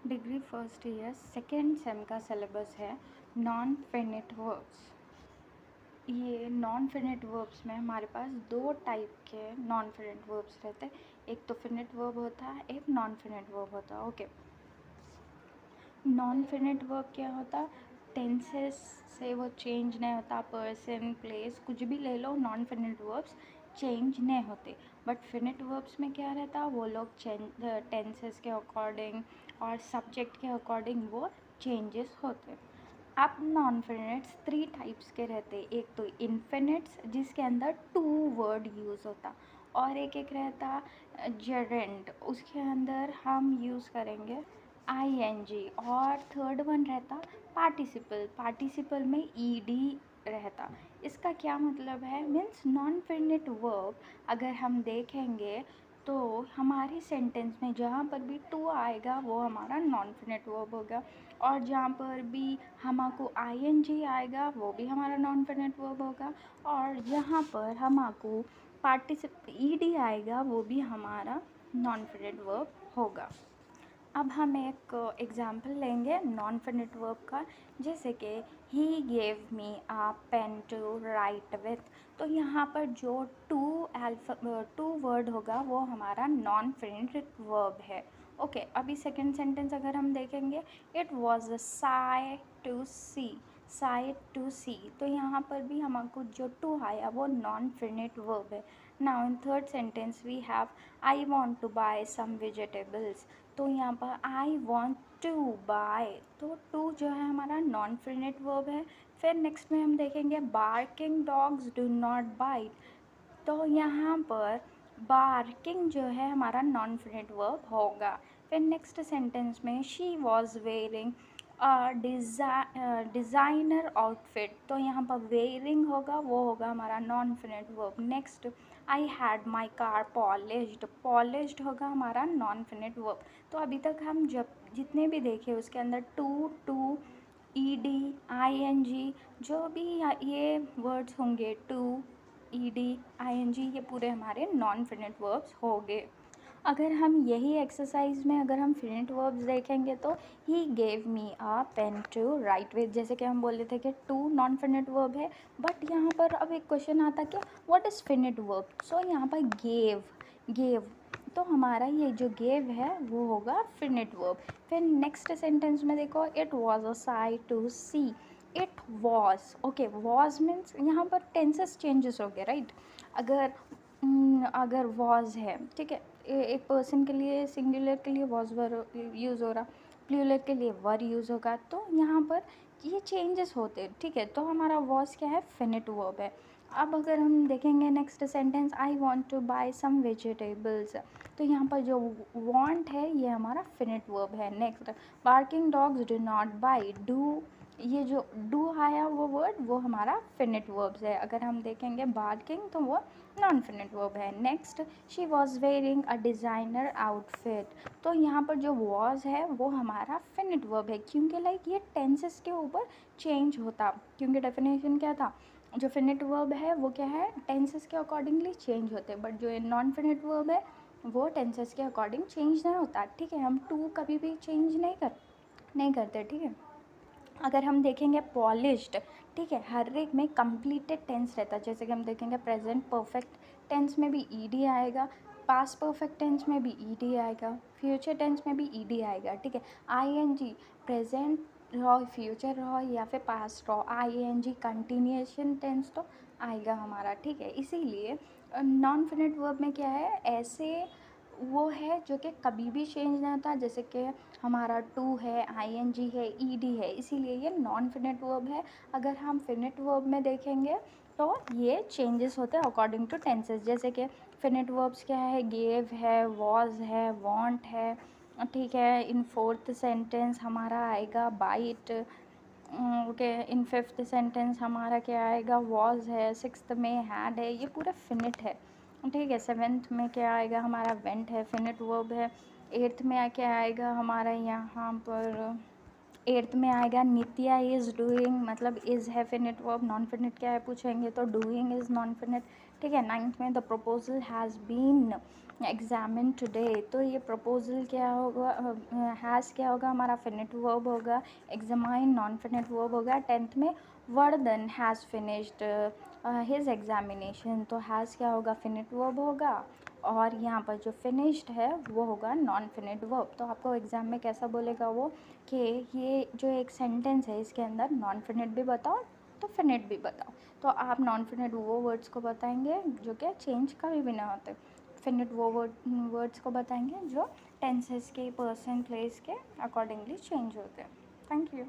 Degree first year second same का syllabus है non finite verbs. ये नॉन फिनिट वर्ब्स में हमारे पास दो टाइप के नॉन फिनिट वर्ब्स रहते हैं। एक तो फिनिट वर्ब होता है, एक नॉन फिनिट वर्ब होता है। ओके, नॉन फिनिट वर्ब क्या होता? टेंसेस से वो चेंज नहीं होता, पर्सन प्लेस कुछ भी ले लो, नॉन फिनिट वर्ब्स चेंज नहीं होते। बट फिनिट वर्ब्स में क्या रहता, वो लोग टेंसेस के अकॉर्डिंग और सब्जेक्ट के अकॉर्डिंग वो चेंजेस होते। अब नॉन फिनिट्स थ्री टाइप्स के रहते। एक तो इन्फिनिट्स जिसके अंदर टू वर्ड यूज़ होता, और एक रहता जेरेंट, उसके अंदर हम यूज़ करेंगे ing। और थर्ड वन रहता पार्टिसिपल, पार्टिसिपल में ed रहता। इसका क्या मतलब है? मीन्स नॉन फिनिट वर्ब अगर हम देखेंगे तो हमारे सेंटेंस में जहाँ पर भी टू आएगा वो हमारा नॉन फिनिट वर्ब होगा, और जहाँ पर भी हमको ing आएगा वो भी हमारा नॉन फिनिट वर्ब होगा, और जहाँ पर हमको ed आएगा वो भी हमारा नॉन फिनिट वर्ब होगा। अब हम एक एग्ज़ाम्पल लेंगे नॉन फिनिट वर्ब का, जैसे कि he gave me a pen to write with. तो यहाँ पर जो टू वर्ड होगा वो हमारा नॉन फिनिट वर्ब है। ओके, अभी सेकंड सेंटेंस अगर हम देखेंगे, it was a sight to see, sight to see. तो यहाँ पर भी हमको जो टू आया वो नॉन फिनिट वर्ब है। Now in third sentence we have I want to buy some vegetables. तो यहाँ पर आई वॉन्ट टू बाय, तो टू जो है हमारा नॉन फिनिट वर्ब है। फिर नेक्स्ट में हम देखेंगे barking dogs do not bite. तो यहाँ पर बार्किंग जो है हमारा नॉन फिनिट वर्ब होगा। फिर नेक्स्ट सेंटेंस में she was wearing designer outfit. तो यहाँ पर वेयरिंग होगा, वो होगा हमारा non finite verb. Next I had my car polished, polished होगा हमारा नॉन फिनिट वर्ब। तो अभी तक हम जब जितने भी देखे उसके अंदर टू ed ing जो भी ये वर्ड्स होंगे, टू ed ing, ये पूरे हमारे नॉन फिनिट वर्ब्स हो गए। अगर हम यही एक्सरसाइज में अगर हम फिनिट वर्ब्स देखेंगे तो he gave me a pen to write with, जैसे कि हम बोले थे कि टू नॉन फिनिट वर्ब है। बट यहाँ पर अब एक क्वेश्चन आता कि what is finite verb. So यहाँ पर गेव, तो हमारा ये जो गेव है वो होगा फिनिट वर्ब। फिर नेक्स्ट सेंटेंस में देखो, it was a sight to see, it was. Okay, was means यहाँ पर टेंसेस चेंजेस हो गए, राइट। अगर वॉज है, ठीक है, एक पर्सन के लिए सिंगुलर के लिए वॉज वर यूज़ हो रहा, प्लूरल के लिए वर यूज़ होगा, तो यहाँ पर ये चेंजेस होते हैं, ठीक है। तो हमारा वॉज क्या है? फिनिट वर्ब है। अब अगर हम देखेंगे next sentence, I want to buy some vegetables. तो यहाँ पर जो वॉन्ट है ये हमारा फिनिट वर्ब है। Next, barking dogs do not bite, do, ये जो डू आया वो वर्ड वो हमारा फिनिट वर्ब्स है। अगर हम देखेंगे बार्किंग तो वो नॉन फिनिट वर्ब है। Next, she was wearing a designer outfit. तो यहाँ पर जो वॉज है वो हमारा फिनिट वर्ब है, क्योंकि लाइक ये टेंसेस के ऊपर चेंज होता, क्योंकि डेफिनेशन क्या था, जो फिनिट वर्ब है वो क्या है, टेंसेस के अकॉर्डिंगली चेंज होते हैं। बट जो नॉन फिनिट वर्ब है वो टेंसेस के अकॉर्डिंग चेंज नहीं होता, ठीक है। हम टू कभी भी चेंज नहीं करते, ठीक है। अगर हम देखेंगे पॉलिश्ड, ठीक है, हर एक में कंप्लीटेड टेंस रहता है। जैसे कि हम देखेंगे प्रेजेंट परफेक्ट टेंस में भी ed आएगा, पास्ट परफेक्ट टेंस में भी ed आएगा, फ्यूचर टेंस में भी ed आएगा, ठीक है। ing प्रेजेंट रहो, फ्यूचर रहो या फिर पास्ट रहो, ing कंटिन्यूएशन टेंस तो आएगा हमारा, ठीक है। इसीलिए नॉन फिनिट वर्ब में क्या है, ऐसे वो है जो कि कभी भी चेंज नहीं होता। जैसे कि हमारा टू है, ing है, ed है, इसीलिए ये नॉन फिनिट वर्ब है। अगर हम फिनिट वर्ब में देखेंगे तो ये चेंजेस होते हैं अकॉर्डिंग टू टेंसेस। जैसे कि फिनिट वर्ब्स क्या है, गेव है, वॉज है, वॉन्ट है, ठीक है। इन फोर्थ सेंटेंस हमारा आएगा bite, okay. In fifth sentence हमारा क्या आएगा, वॉज है। सिक्स्थ में हैड है, ये पूरा फिनिट है, ठीक है। सेवेंथ में क्या आएगा हमारा, वेंट है, फिनिट वर्ब है। एट्थ में क्या आएगा हमारा यहाँ पर, एट्थ में आएगा नित्या इज़ डूइंग, मतलब इज़ है फिनिट वर्ब। नॉन फिनिट क्या है पूछेंगे तो डूइंग इज़ नॉन फिनिट, ठीक है। नाइन्थ में the proposal has been examine today, तो ये प्रपोजल क्या होगा, हैज़ क्या होगा, हमारा फिनिट वर्ब होगा। एग्जामाइन नॉन फिनिट वर्ब होगा। 10th में Vardhan has finished his examination, तो हैज़ क्या होगा, फिनिट वर्ब होगा। और यहाँ पर जो फिनिश्ड है वो होगा नॉन फिनिट वर्ब। तो आपको एग्ज़ाम में कैसा बोलेगा वो कि ये जो एक सेंटेंस है इसके अंदर नॉन फिनिट भी बताओ तो फिनिट भी बताओ। तो आप नॉन फिनिट वो वर्ड्स को बताएंगे जो कि चेंज कभी भी ना होते। फिनिट वो वर्ड्स को बताएंगे जो टेंसेस के, पर्सन, प्लेस के अकॉर्डिंगली चेंज होते हैं। Thank you.